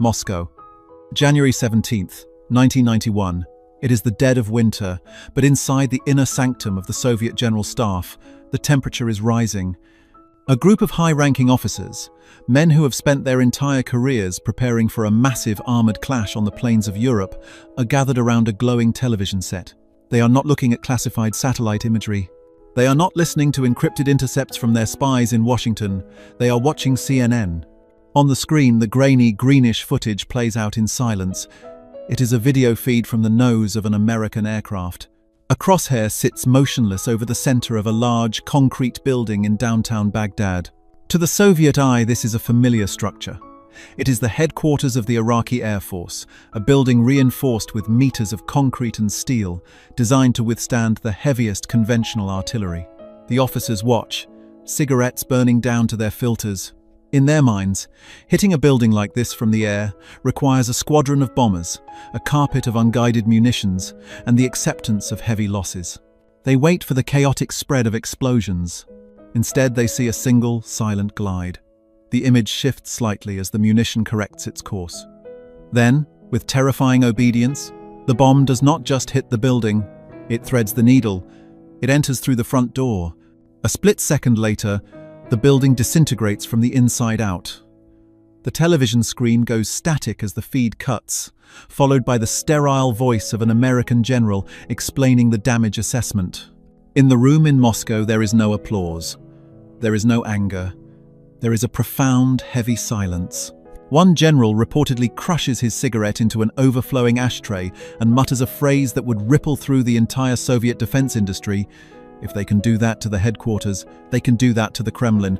Moscow. January 17th, 1991. It is the dead of winter, but inside the inner sanctum of the Soviet General Staff, the temperature is rising. A group of high-ranking officers, men who have spent their entire careers preparing for a massive armored clash on the plains of Europe, are gathered around a glowing television set. They are not looking at classified satellite imagery. They are not listening to encrypted intercepts from their spies in Washington. They are watching CNN. On the screen, the grainy, greenish footage plays out in silence. It is a video feed from the nose of an American aircraft. A crosshair sits motionless over the center of a large, concrete building in downtown Baghdad. To the Soviet eye, this is a familiar structure. It is the headquarters of the Iraqi Air Force, a building reinforced with meters of concrete and steel, designed to withstand the heaviest conventional artillery. The officers watch, cigarettes burning down to their filters. In their minds, hitting a building like this from the air requires a squadron of bombers, a carpet of unguided munitions, and the acceptance of heavy losses. They wait for the chaotic spread of explosions. Instead, they see a single, silent glide. The image shifts slightly as the munition corrects its course. Then, with terrifying obedience, the bomb does not just hit the building, it threads the needle. It enters through the front door. A split second later, the building disintegrates from the inside out. The television screen goes static as the feed cuts, followed by the sterile voice of an American general explaining the damage assessment. In the room in Moscow, there is no applause. There is no anger. There is a profound, heavy silence. One general reportedly crushes his cigarette into an overflowing ashtray and mutters a phrase that would ripple through the entire Soviet defense industry. If they can do that to the headquarters, they can do that to the Kremlin.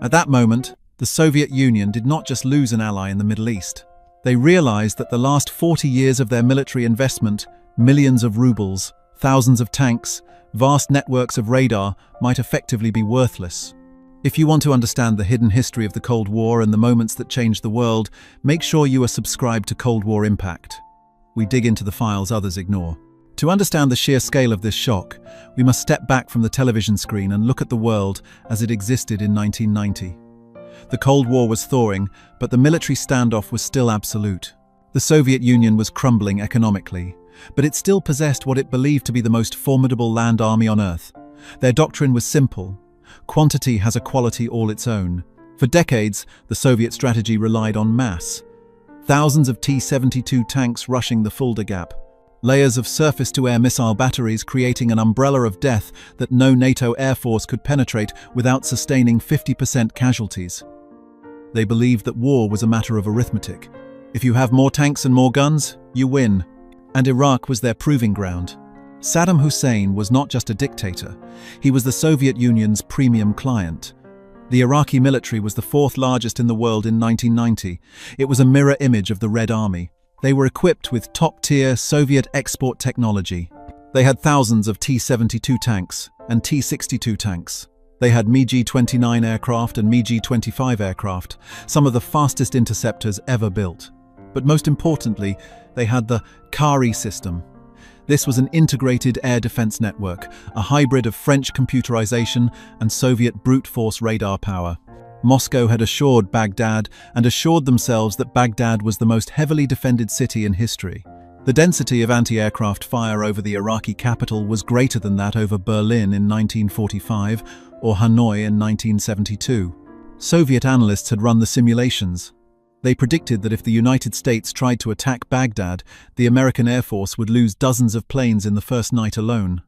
At that moment, the Soviet Union did not just lose an ally in the Middle East. They realized that the last 40 years of their military investment, millions of rubles, thousands of tanks, vast networks of radar, might effectively be worthless. If you want to understand the hidden history of the Cold War and the moments that changed the world, make sure you are subscribed to Cold War Impact. We dig into the files others ignore. To understand the sheer scale of this shock, we must step back from the television screen and look at the world as it existed in 1990. The Cold War was thawing, but the military standoff was still absolute. The Soviet Union was crumbling economically, but it still possessed what it believed to be the most formidable land army on Earth. Their doctrine was simple: quantity has a quality all its own. For decades, the Soviet strategy relied on mass. Thousands of T-72 tanks rushing the Fulda Gap. Layers of surface-to-air missile batteries creating an umbrella of death that no NATO air force could penetrate without sustaining 50% casualties. They believed that war was a matter of arithmetic. If you have more tanks and more guns, you win. And Iraq was their proving ground. Saddam Hussein was not just a dictator, he was the Soviet Union's premium client. The Iraqi military was the fourth largest in the world in 1990. It was a mirror image of the Red Army. They were equipped with top-tier Soviet export technology. They had thousands of T-72 tanks and T-62 tanks. They had MiG-29 aircraft and MiG-25 aircraft, some of the fastest interceptors ever built. But most importantly, they had the Kari system. This was an integrated air defense network, a hybrid of French computerization and Soviet brute force radar power. Moscow had assured Baghdad and assured themselves that Baghdad was the most heavily defended city in history. The density of anti-aircraft fire over the Iraqi capital was greater than that over Berlin in 1945 or Hanoi in 1972. Soviet analysts had run the simulations. They predicted that if the United States tried to attack Baghdad, the American Air Force would lose dozens of planes in the first night alone.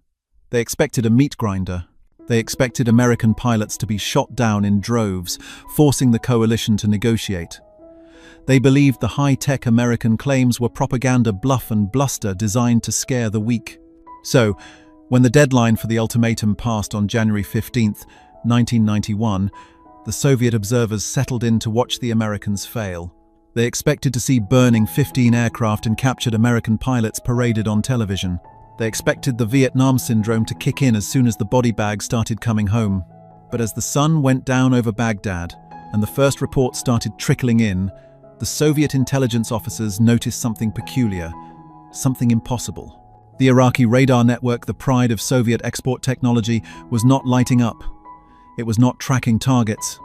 They expected a meat grinder. They expected American pilots to be shot down in droves, forcing the coalition to negotiate. They believed the high-tech American claims were propaganda bluff and bluster designed to scare the weak. So, when the deadline for the ultimatum passed on January 15, 1991, the Soviet observers settled in to watch the Americans fail. They expected to see burning 15 aircraft and captured American pilots paraded on television. They expected the Vietnam syndrome to kick in as soon as the body bags started coming home. But as the sun went down over Baghdad and the first reports started trickling in, the Soviet intelligence officers noticed something peculiar, something impossible. The Iraqi radar network, the pride of Soviet export technology, was not lighting up. It was not tracking targets.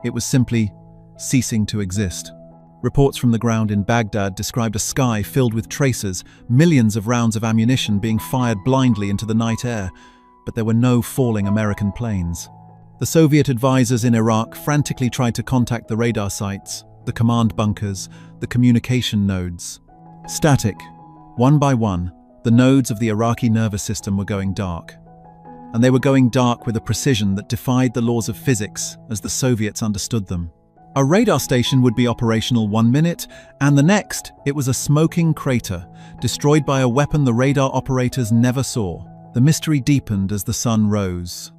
It was simply ceasing to exist. Reports from the ground in Baghdad described a sky filled with tracers, millions of rounds of ammunition being fired blindly into the night air, but there were no falling American planes. The Soviet advisors in Iraq frantically tried to contact the radar sites, the command bunkers, the communication nodes. Static. One by one, the nodes of the Iraqi nervous system were going dark. And they were going dark with a precision that defied the laws of physics as the Soviets understood them. A radar station would be operational 1 minute, and the next, it was a smoking crater, destroyed by a weapon the radar operators never saw. The mystery deepened as the sun rose.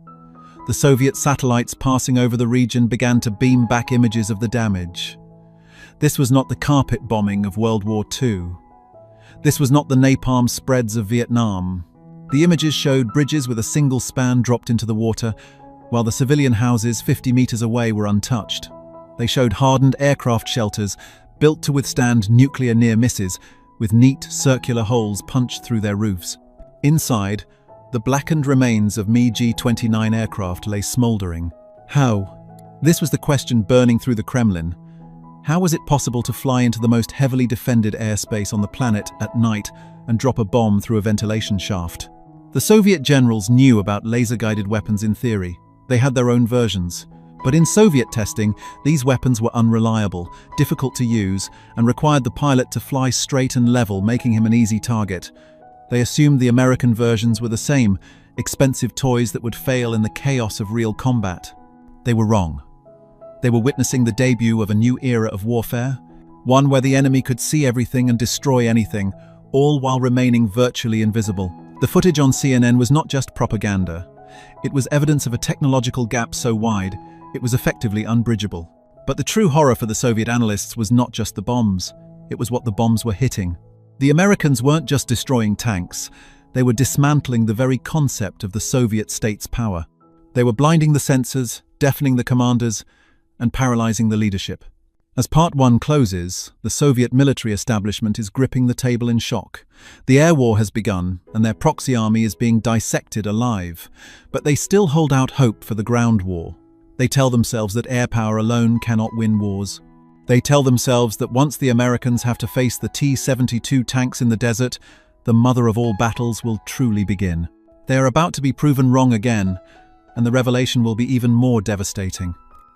The Soviet satellites passing over the region began to beam back images of the damage. This was not the carpet bombing of World War II. This was not the napalm spreads of Vietnam. The images showed bridges with a single span dropped into the water, while the civilian houses 50 meters away were untouched. They showed hardened aircraft shelters built to withstand nuclear near misses, with neat circular holes punched through their roofs. Inside, the blackened remains of Mi-29 aircraft lay smoldering. How? This was the question burning through the Kremlin. How was it possible to fly into the most heavily defended airspace on the planet at night and drop a bomb through a ventilation shaft? The Soviet generals knew about laser-guided weapons in theory. They had their own versions. But in Soviet testing, these weapons were unreliable, difficult to use, and required the pilot to fly straight and level, making him an easy target. They assumed the American versions were the same, expensive toys that would fail in the chaos of real combat. They were wrong. They were witnessing the debut of a new era of warfare, one where the enemy could see everything and destroy anything, all while remaining virtually invisible. The footage on CNN was not just propaganda. It was evidence of a technological gap so wide, it was effectively unbridgeable. But the true horror for the Soviet analysts was not just the bombs, it was what the bombs were hitting. The Americans weren't just destroying tanks, they were dismantling the very concept of the Soviet state's power. They were blinding the sensors, deafening the commanders, and paralyzing the leadership. As Part 1 closes, the Soviet military establishment is gripping the table in shock. The air war has begun, and their proxy army is being dissected alive. But they still hold out hope for the ground war. They tell themselves that air power alone cannot win wars. They tell themselves that once the Americans have to face the T-72 tanks in the desert, the mother of all battles will truly begin. They are about to be proven wrong again, and the revelation will be even more devastating.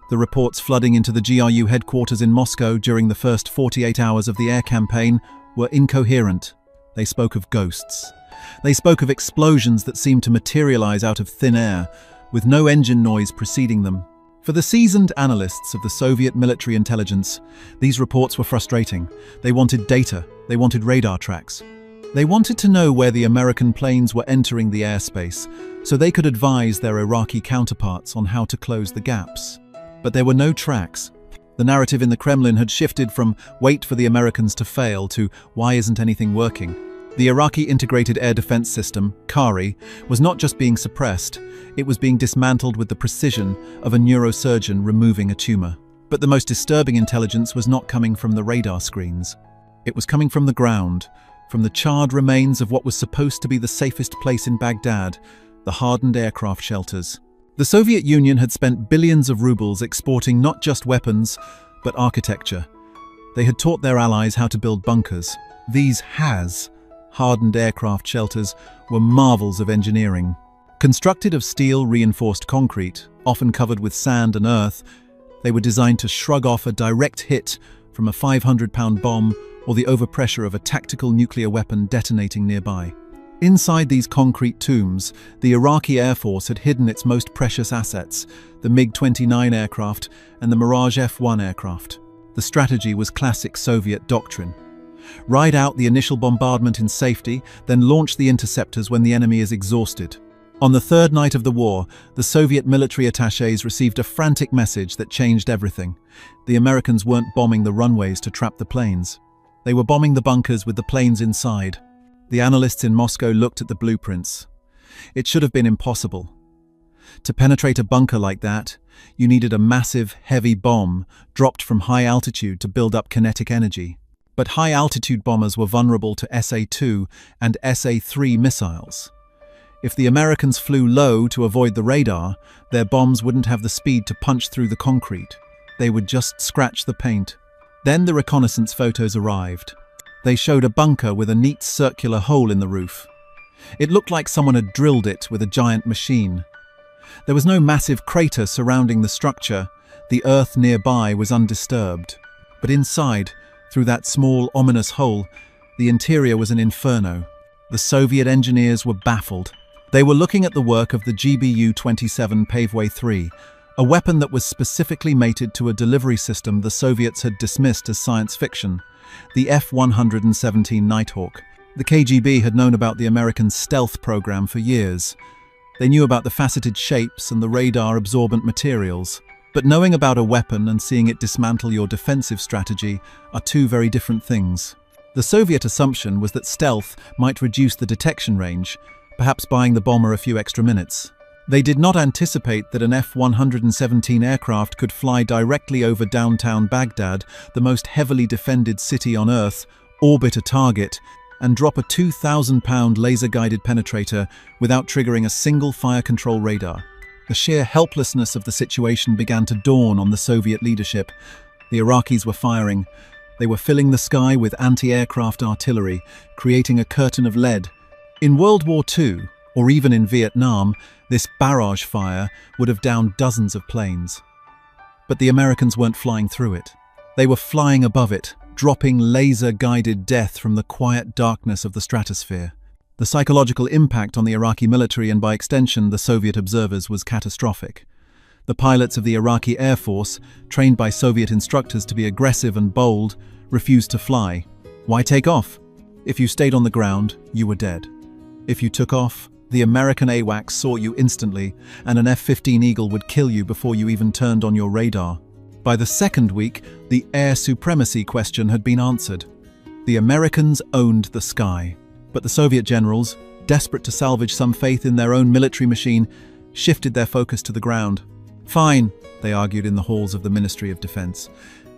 The reports flooding into the GRU headquarters in Moscow during the first 48 hours of the air campaign were incoherent. They spoke of ghosts. They spoke of explosions that seemed to materialize out of thin air, with no engine noise preceding them. For the seasoned analysts of the Soviet military intelligence, these reports were frustrating. They wanted data, they wanted radar tracks. They wanted to know where the American planes were entering the airspace, so they could advise their Iraqi counterparts on how to close the gaps. But there were no tracks. The narrative in the Kremlin had shifted from "wait for the Americans to fail" to "why isn't anything working?" The Iraqi Integrated Air Defense System, CARI, was not just being suppressed, it was being dismantled with the precision of a neurosurgeon removing a tumor. But the most disturbing intelligence was not coming from the radar screens. It was coming from the ground, from the charred remains of what was supposed to be the safest place in Baghdad, the hardened aircraft shelters. The Soviet Union had spent billions of rubles exporting not just weapons, but architecture. They had taught their allies how to build bunkers. These hardened aircraft shelters were marvels of engineering. Constructed of steel-reinforced concrete, often covered with sand and earth, they were designed to shrug off a direct hit from a 500-pound bomb or the overpressure of a tactical nuclear weapon detonating nearby. Inside these concrete tombs, the Iraqi Air Force had hidden its most precious assets, the MiG-29 aircraft and the Mirage F-1 aircraft. The strategy was classic Soviet doctrine. Ride out the initial bombardment in safety, then launch the interceptors when the enemy is exhausted. On the third night of the war, the Soviet military attachés received a frantic message that changed everything. The Americans weren't bombing the runways to trap the planes. They were bombing the bunkers with the planes inside. The analysts in Moscow looked at the blueprints. It should have been impossible. To penetrate a bunker like that, you needed a massive, heavy bomb dropped from high altitude to build up kinetic energy. But high-altitude bombers were vulnerable to SA-2 and SA-3 missiles. If the Americans flew low to avoid the radar, their bombs wouldn't have the speed to punch through the concrete. They would just scratch the paint. Then the reconnaissance photos arrived. They showed a bunker with a neat circular hole in the roof. It looked like someone had drilled it with a giant machine. There was no massive crater surrounding the structure. The earth nearby was undisturbed. But inside, through that small, ominous hole, the interior was an inferno. The Soviet engineers were baffled. They were looking at the work of the GBU-27 Paveway 3, a weapon that was specifically mated to a delivery system the Soviets had dismissed as science fiction, the F-117 Nighthawk. The KGB had known about the American stealth program for years. They knew about the faceted shapes and the radar-absorbent materials. But knowing about a weapon and seeing it dismantle your defensive strategy are two very different things. The Soviet assumption was that stealth might reduce the detection range, perhaps buying the bomber a few extra minutes. They did not anticipate that an F-117 aircraft could fly directly over downtown Baghdad, the most heavily defended city on Earth, orbit a target, and drop a 2,000-pound laser-guided penetrator without triggering a single fire control radar. The sheer helplessness of the situation began to dawn on the Soviet leadership. The Iraqis were firing. They were filling the sky with anti-aircraft artillery, creating a curtain of lead. In World War II, or even in Vietnam, this barrage fire would have downed dozens of planes. But the Americans weren't flying through it. They were flying above it, dropping laser-guided death from the quiet darkness of the stratosphere. The psychological impact on the Iraqi military and by extension the Soviet observers was catastrophic. The pilots of the Iraqi Air Force, trained by Soviet instructors to be aggressive and bold, refused to fly. Why take off? If you stayed on the ground, you were dead. If you took off, the American AWACS saw you instantly, and an F-15 Eagle would kill you before you even turned on your radar. By the second week, the air supremacy question had been answered. The Americans owned the sky. But the Soviet generals, desperate to salvage some faith in their own military machine, shifted their focus to the ground. Fine, they argued in the halls of the Ministry of Defense.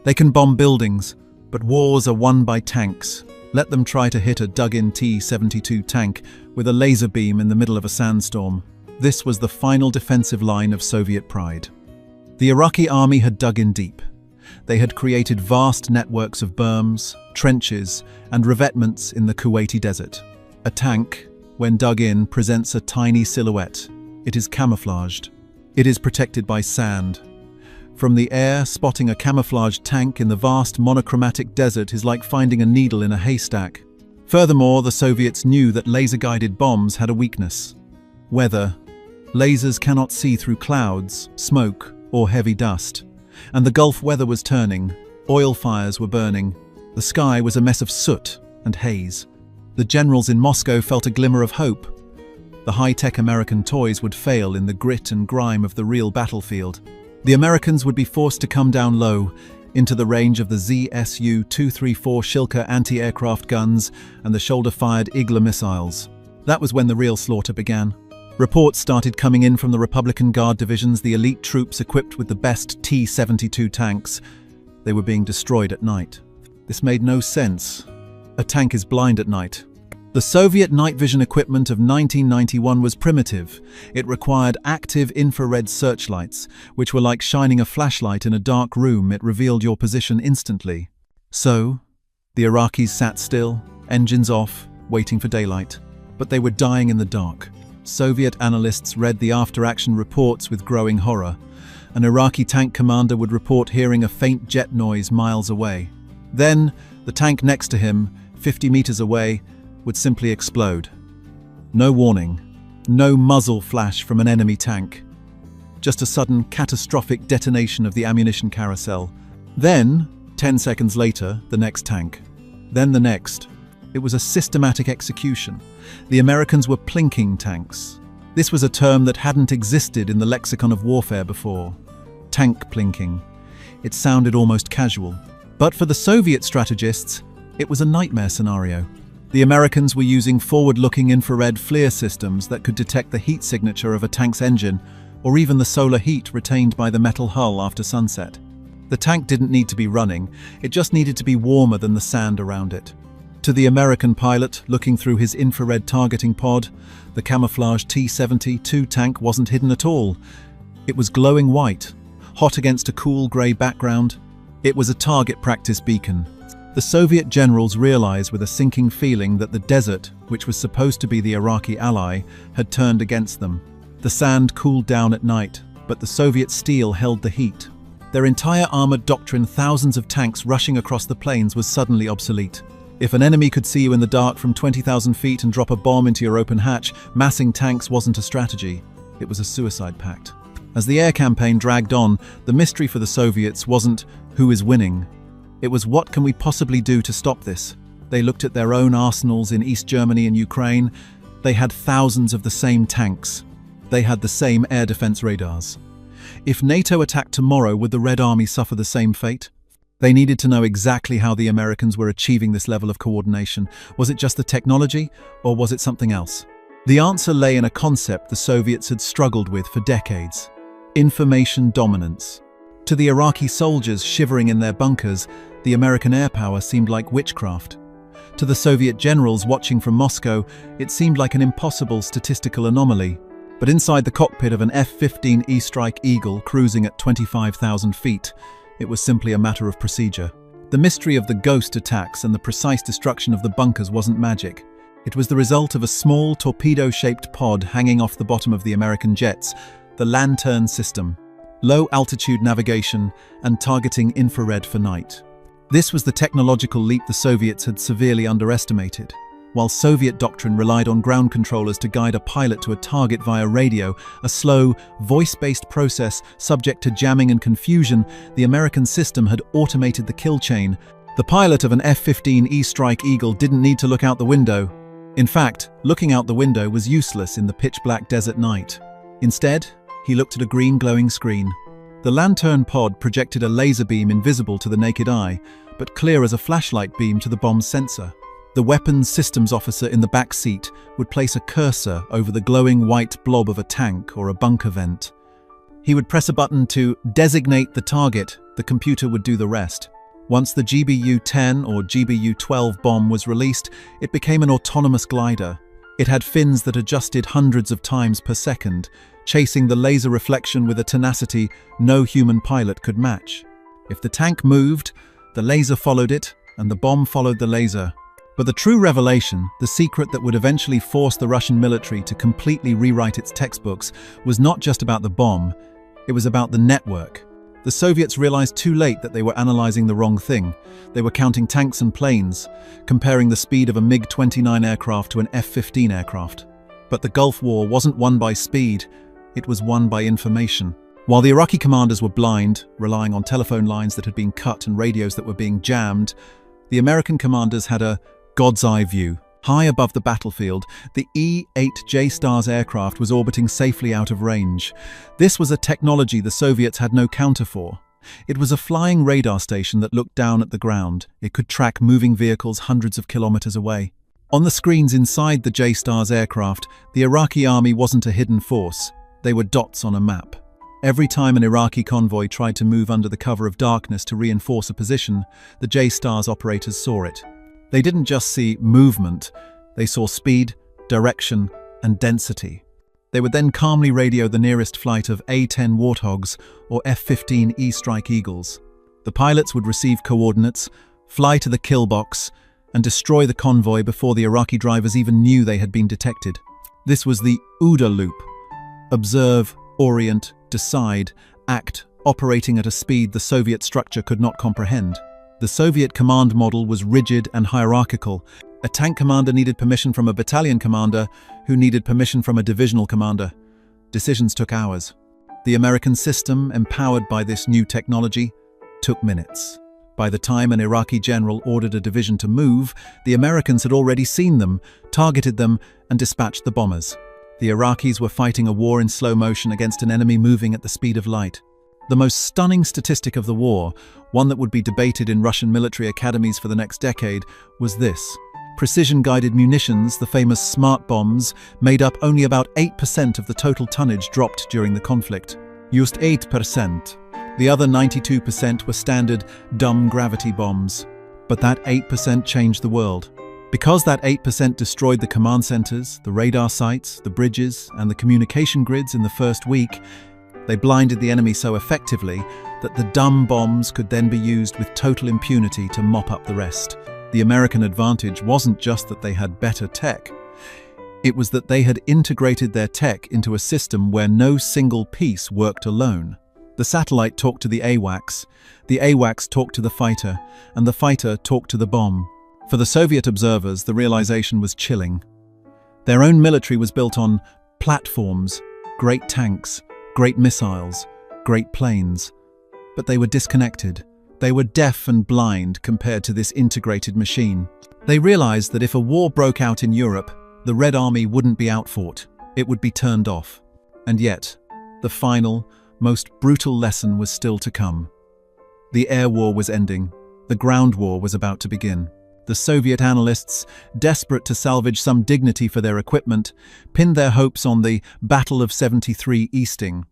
They can bomb buildings, but wars are won by tanks. Let them try to hit a dug-in T-72 tank with a laser beam in the middle of a sandstorm. This was the final defensive line of Soviet pride. The Iraqi army had dug in deep. They had created vast networks of berms, trenches, and revetments in the Kuwaiti desert. A tank, when dug in, presents a tiny silhouette. It is camouflaged. It is protected by sand. From the air, spotting a camouflaged tank in the vast monochromatic desert is like finding a needle in a haystack. Furthermore, the Soviets knew that laser-guided bombs had a weakness: weather. Lasers cannot see through clouds, smoke, or heavy dust. And the Gulf weather was turning. Oil fires were burning. The sky was a mess of soot and haze. The generals in Moscow felt a glimmer of hope. The high-tech American toys would fail in the grit and grime of the real battlefield. The Americans would be forced to come down low, into the range of the ZSU-234 Shilka anti-aircraft guns and the shoulder-fired Igla missiles. That was when the real slaughter began. Reports started coming in from the Republican Guard divisions, the elite troops equipped with the best T-72 tanks. They were being destroyed at night. This made no sense. A tank is blind at night. The Soviet night vision equipment of 1991 was primitive. It required active infrared searchlights, which were like shining a flashlight in a dark room. It revealed your position instantly. So, the Iraqis sat still, engines off, waiting for daylight. But they were dying in the dark. Soviet analysts read the after-action reports with growing horror. An Iraqi tank commander would report hearing a faint jet noise miles away. Then, the tank next to him, 50 meters away, would simply explode. No warning, no muzzle flash from an enemy tank. Just a sudden, catastrophic detonation of the ammunition carousel. Then, 10 seconds later, the next tank. Then the next. It was a systematic execution. The Americans were plinking tanks. This was a term that hadn't existed in the lexicon of warfare before. Tank plinking. It sounded almost casual. But for the Soviet strategists, it was a nightmare scenario. The Americans were using forward-looking infrared FLIR systems that could detect the heat signature of a tank's engine, or even the solar heat retained by the metal hull after sunset. The tank didn't need to be running, it just needed to be warmer than the sand around it. To the American pilot, looking through his infrared targeting pod, the camouflaged T-72 tank wasn't hidden at all. It was glowing white, hot against a cool grey background. It was a target practice beacon. The Soviet generals realized with a sinking feeling that the desert, which was supposed to be the Iraqi ally, had turned against them. The sand cooled down at night, but the Soviet steel held the heat. Their entire armored doctrine, thousands of tanks rushing across the plains, was suddenly obsolete. If an enemy could see you in the dark from 20,000 feet and drop a bomb into your open hatch, massing tanks wasn't a strategy. It was a suicide pact. As the air campaign dragged on, the mystery for the Soviets wasn't who is winning. It was what can we possibly do to stop this. They looked at their own arsenals in East Germany and Ukraine. They had thousands of the same tanks. They had the same air defense radars. If NATO attacked tomorrow, would the Red Army suffer the same fate? They needed to know exactly how the Americans were achieving this level of coordination. Was it just the technology, or was it something else? The answer lay in a concept the Soviets had struggled with for decades: information dominance. To the Iraqi soldiers shivering in their bunkers, the American air power seemed like witchcraft. To the Soviet generals watching from Moscow, it seemed like an impossible statistical anomaly. But inside the cockpit of an F-15E Strike Eagle cruising at 25,000 feet, it was simply a matter of procedure. The mystery of the ghost attacks and the precise destruction of the bunkers wasn't magic. It was the result of a small torpedo-shaped pod hanging off the bottom of the American jets, the Lantern system. Low-altitude navigation and targeting infrared for night. This was the technological leap the Soviets had severely underestimated. While Soviet doctrine relied on ground controllers to guide a pilot to a target via radio, a slow, voice-based process subject to jamming and confusion, the American system had automated the kill chain. The pilot of an F-15E Strike Eagle didn't need to look out the window. In fact, looking out the window was useless in the pitch-black desert night. Instead, he looked at a green glowing screen. The Lantern pod projected a laser beam invisible to the naked eye, but clear as a flashlight beam to the bomb's sensor. The weapons systems officer in the back seat would place a cursor over the glowing white blob of a tank or a bunker vent. He would press a button to designate the target. The computer would do the rest. Once the GBU-10 or GBU-12 bomb was released, it became an autonomous glider. It had fins that adjusted hundreds of times per second, chasing the laser reflection with a tenacity no human pilot could match. If the tank moved, the laser followed it, and the bomb followed the laser. But the true revelation, the secret that would eventually force the Russian military to completely rewrite its textbooks, was not just about the bomb, it was about the network. The Soviets realized too late that they were analyzing the wrong thing. They were counting tanks and planes, comparing the speed of a MiG-29 aircraft to an F-15 aircraft. But the Gulf War wasn't won by speed, it was won by information. While the Iraqi commanders were blind, relying on telephone lines that had been cut and radios that were being jammed, the American commanders had a God's eye view. High above the battlefield, the E-8 J-Stars aircraft was orbiting safely out of range. This was a technology the Soviets had no counter for. It was a flying radar station that looked down at the ground. It could track moving vehicles hundreds of kilometers away. On the screens inside the J-Stars aircraft, the Iraqi army wasn't a hidden force. They were dots on a map. Every time an Iraqi convoy tried to move under the cover of darkness to reinforce a position, the J-Stars operators saw it. They didn't just see movement, they saw speed, direction, and density. They would then calmly radio the nearest flight of A-10 Warthogs or F-15E Strike Eagles. The pilots would receive coordinates, fly to the kill box, and destroy the convoy before the Iraqi drivers even knew they had been detected. This was the OODA loop. Observe, orient, decide, act, operating at a speed the Soviet structure could not comprehend. The Soviet command model was rigid and hierarchical. A tank commander needed permission from a battalion commander, who needed permission from a divisional commander. Decisions took hours. The American system, empowered by this new technology, took minutes. By the time an Iraqi general ordered a division to move, the Americans had already seen them, targeted them, and dispatched the bombers. The Iraqis were fighting a war in slow motion against an enemy moving at the speed of light. The most stunning statistic of the war, one that would be debated in Russian military academies for the next decade, was this. Precision-guided munitions, the famous smart bombs, made up only about 8% of the total tonnage dropped during the conflict. Just 8%. The other 92% were standard, dumb gravity bombs. But that 8% changed the world. Because that 8% destroyed the command centers, the radar sites, the bridges, and the communication grids in the first week, they blinded the enemy so effectively that the dumb bombs could then be used with total impunity to mop up the rest. The American advantage wasn't just that they had better tech. It was that they had integrated their tech into a system where no single piece worked alone. The satellite talked to the AWACS talked to the fighter, and the fighter talked to the bomb. For the Soviet observers, the realization was chilling. Their own military was built on platforms, great tanks, great missiles, great planes. But they were disconnected. They were deaf and blind compared to this integrated machine. They realized that if a war broke out in Europe, the Red Army wouldn't be outfought. It would be turned off. And yet, the final, most brutal lesson was still to come. The air war was ending. The ground war was about to begin. The Soviet analysts, desperate to salvage some dignity for their equipment, pinned their hopes on the Battle of 73 Easting.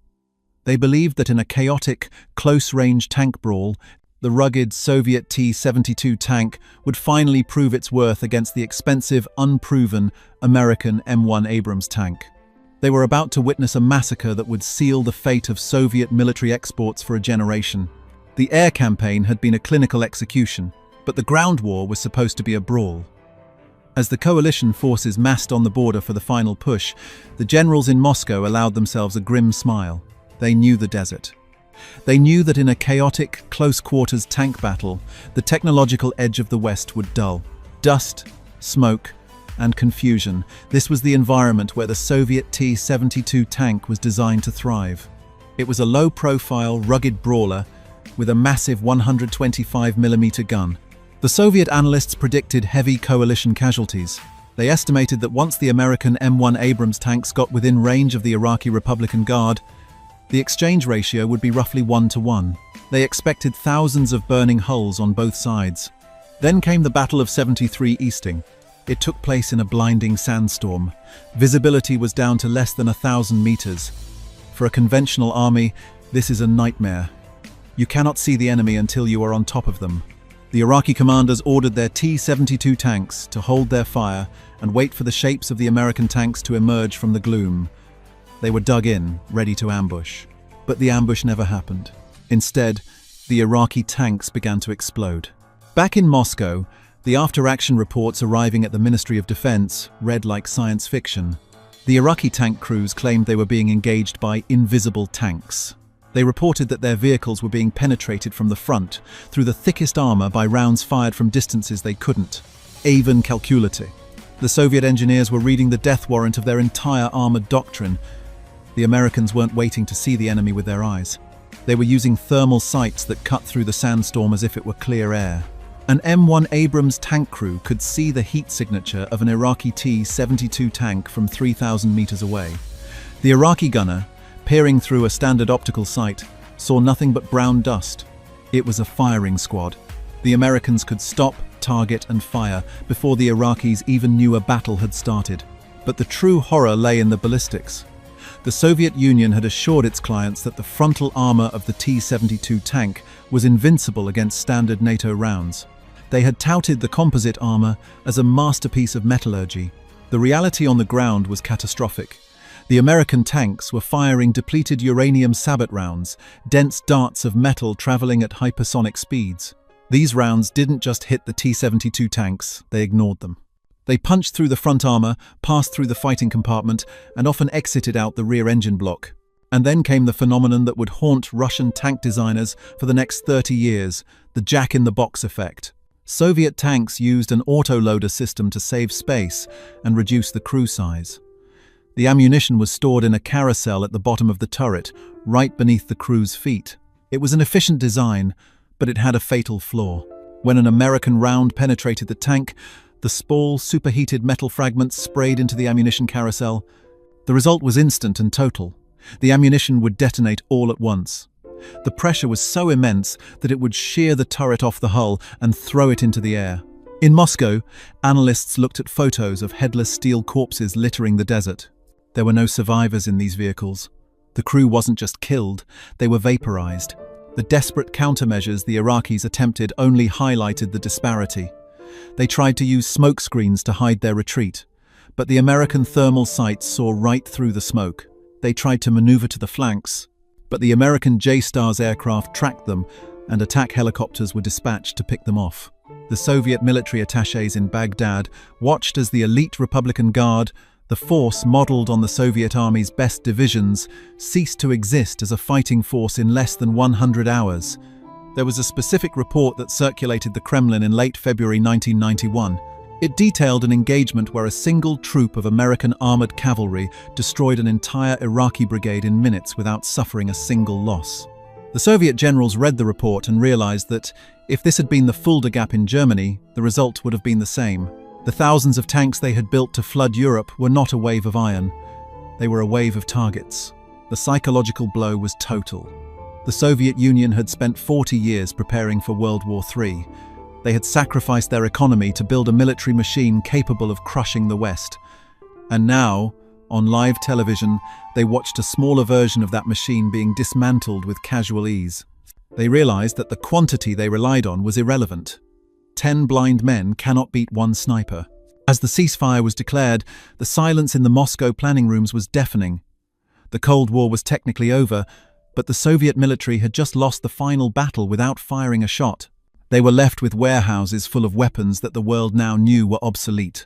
They believed that in a chaotic, close-range tank brawl, the rugged Soviet T-72 tank would finally prove its worth against the expensive, unproven American M1 Abrams tank. They were about to witness a massacre that would seal the fate of Soviet military exports for a generation. The air campaign had been a clinical execution, but the ground war was supposed to be a brawl. As the coalition forces massed on the border for the final push, the generals in Moscow allowed themselves a grim smile. They knew the desert. They knew that in a chaotic, close-quarters tank battle, the technological edge of the West would dull. Dust, smoke, and confusion. This was the environment where the Soviet T-72 tank was designed to thrive. It was a low-profile, rugged brawler with a massive 125mm gun. The Soviet analysts predicted heavy coalition casualties. They estimated that once the American M1 Abrams tanks got within range of the Iraqi Republican Guard, the exchange ratio would be roughly 1-to-1. They expected thousands of burning hulls on both sides. Then came the Battle of 73 Easting. It took place in a blinding sandstorm. Visibility was down to less than 1,000 meters. For a conventional army, this is a nightmare. You cannot see the enemy until you are on top of them. The Iraqi commanders ordered their T-72 tanks to hold their fire and wait for the shapes of the American tanks to emerge from the gloom. They were dug in, ready to ambush. But the ambush never happened. Instead, the Iraqi tanks began to explode. Back in Moscow, the after-action reports arriving at the Ministry of Defense read like science fiction. The Iraqi tank crews claimed they were being engaged by invisible tanks. They reported that their vehicles were being penetrated from the front, through the thickest armor by rounds fired from distances they couldn't even calculate. The Soviet engineers were reading the death warrant of their entire armored doctrine. The Americans weren't waiting to see the enemy with their eyes. They were using thermal sights that cut through the sandstorm as if it were clear air. An M1 Abrams tank crew could see the heat signature of an Iraqi T-72 tank from 3,000 meters away. The Iraqi gunner, peering through a standard optical sight, saw nothing but brown dust. It was a firing squad. The Americans could stop, target, and fire before the Iraqis even knew a battle had started. But the true horror lay in the ballistics. The Soviet Union had assured its clients that the frontal armor of the T-72 tank was invincible against standard NATO rounds. They had touted the composite armor as a masterpiece of metallurgy. The reality on the ground was catastrophic. The American tanks were firing depleted uranium sabot rounds, dense darts of metal traveling at hypersonic speeds. These rounds didn't just hit the T-72 tanks, they ignored them. They punched through the front armor, passed through the fighting compartment, and often exited out the rear engine block. And then came the phenomenon that would haunt Russian tank designers for the next 30 years, the jack-in-the-box effect. Soviet tanks used an autoloader system to save space and reduce the crew size. The ammunition was stored in a carousel at the bottom of the turret, right beneath the crew's feet. It was an efficient design, but it had a fatal flaw. When an American round penetrated the tank, the small, superheated metal fragments sprayed into the ammunition carousel. The result was instant and total. The ammunition would detonate all at once. The pressure was so immense that it would shear the turret off the hull and throw it into the air. In Moscow, analysts looked at photos of headless steel corpses littering the desert. There were no survivors in these vehicles. The crew wasn't just killed, they were vaporized. The desperate countermeasures the Iraqis attempted only highlighted the disparity. They tried to use smoke screens to hide their retreat, but the American thermal sights saw right through the smoke. They tried to maneuver to the flanks, but the American J-Stars aircraft tracked them, and attack helicopters were dispatched to pick them off. The Soviet military attachés in Baghdad watched as the elite Republican Guard, the force modeled on the Soviet Army's best divisions, ceased to exist as a fighting force in less than 100 hours. There was a specific report that circulated the Kremlin in late February 1991. It detailed an engagement where a single troop of American armored cavalry destroyed an entire Iraqi brigade in minutes without suffering a single loss. The Soviet generals read the report and realized that if this had been the Fulda Gap in Germany, the result would have been the same. The thousands of tanks they had built to flood Europe were not a wave of iron. They were a wave of targets. The psychological blow was total. The Soviet Union had spent 40 years preparing for World War III. They had sacrificed their economy to build a military machine capable of crushing the West. And now, on live television, they watched a smaller version of that machine being dismantled with casual ease. They realized that the quantity they relied on was irrelevant. 10 blind men cannot beat one sniper. As the ceasefire was declared, the silence in the Moscow planning rooms was deafening. The Cold War was technically over, but the Soviet military had just lost the final battle without firing a shot. They were left with warehouses full of weapons that the world now knew were obsolete.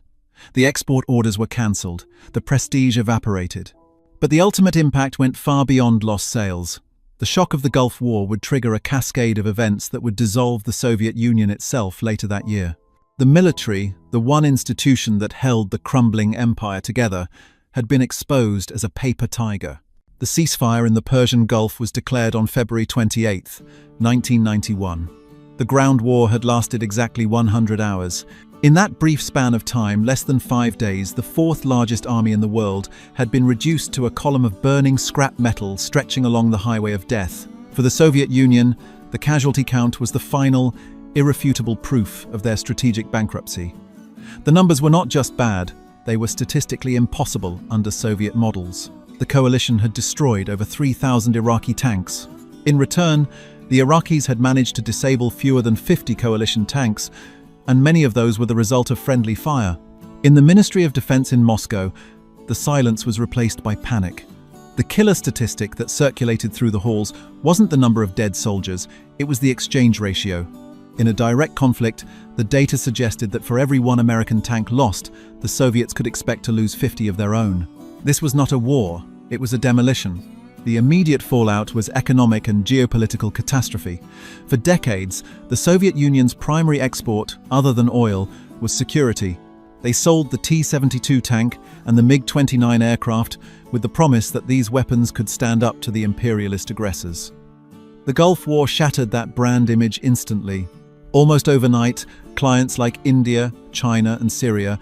The export orders were cancelled, the prestige evaporated. But the ultimate impact went far beyond lost sales. The shock of the Gulf War would trigger a cascade of events that would dissolve the Soviet Union itself later that year. The military, the one institution that held the crumbling empire together, had been exposed as a paper tiger. The ceasefire in the Persian Gulf was declared on February 28, 1991. The ground war had lasted exactly 100 hours. In that brief span of time, less than 5 days, the fourth largest army in the world had been reduced to a column of burning scrap metal stretching along the highway of death. For the Soviet Union, the casualty count was the final, irrefutable proof of their strategic bankruptcy. The numbers were not just bad, they were statistically impossible under Soviet models. The coalition had destroyed over 3,000 Iraqi tanks. In return, the Iraqis had managed to disable fewer than 50 coalition tanks, and many of those were the result of friendly fire. In the Ministry of Defense in Moscow, the silence was replaced by panic. The killer statistic that circulated through the halls wasn't the number of dead soldiers, it was the exchange ratio. In a direct conflict, the data suggested that for every one American tank lost, the Soviets could expect to lose 50 of their own. This was not a war, it was a demolition. The immediate fallout was economic and geopolitical catastrophe. For decades, the Soviet Union's primary export, other than oil, was security. They sold the T-72 tank and the MiG-29 aircraft with the promise that these weapons could stand up to the imperialist aggressors. The Gulf War shattered that brand image instantly. Almost overnight, clients like India, China, and Syria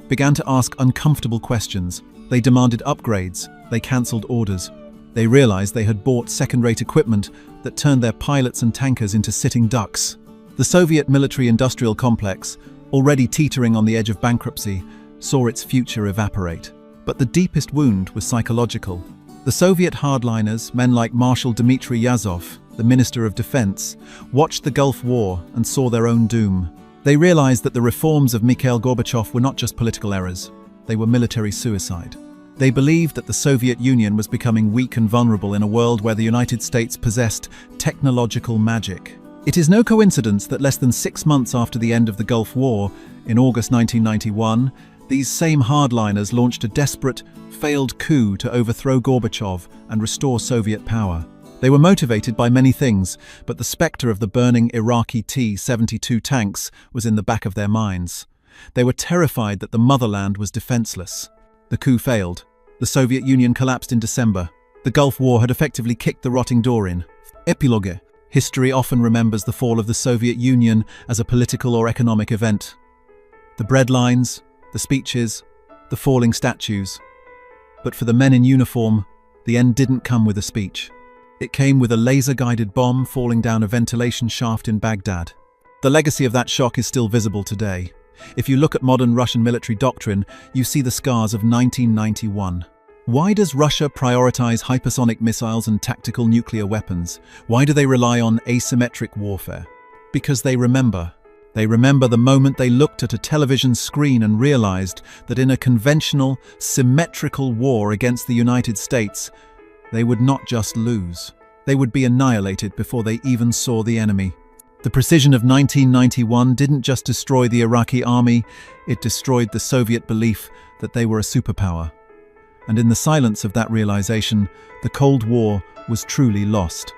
began to ask uncomfortable questions. They demanded upgrades. They cancelled orders. They realized they had bought second-rate equipment that turned their pilots and tankers into sitting ducks. The Soviet military-industrial complex, already teetering on the edge of bankruptcy, saw its future evaporate. But the deepest wound was psychological. The Soviet hardliners, men like Marshal Dmitry Yazov, the Minister of Defense, watched the Gulf War and saw their own doom. They realized that the reforms of Mikhail Gorbachev were not just political errors, they were military suicide. They believed that the Soviet Union was becoming weak and vulnerable in a world where the United States possessed technological magic. It is no coincidence that less than 6 months after the end of the Gulf War, in August 1991, these same hardliners launched a desperate, failed coup to overthrow Gorbachev and restore Soviet power. They were motivated by many things, but the spectre of the burning Iraqi T-72 tanks was in the back of their minds. They were terrified that the motherland was defenseless. The coup failed. The Soviet Union collapsed in December. The Gulf War had effectively kicked the rotting door in. Epilogue. History often remembers the fall of the Soviet Union as a political or economic event. The breadlines, the speeches, the falling statues. But for the men in uniform, the end didn't come with a speech. It came with a laser-guided bomb falling down a ventilation shaft in Baghdad. The legacy of that shock is still visible today. If you look at modern Russian military doctrine, you see the scars of 1991. Why does Russia prioritize hypersonic missiles and tactical nuclear weapons? Why do they rely on asymmetric warfare? Because they remember. They remember the moment they looked at a television screen and realized that in a conventional, symmetrical war against the United States, they would not just lose. They would be annihilated before they even saw the enemy. The precision of 1991 didn't just destroy the Iraqi army, it destroyed the Soviet belief that they were a superpower. And in the silence of that realization, the Cold War was truly lost.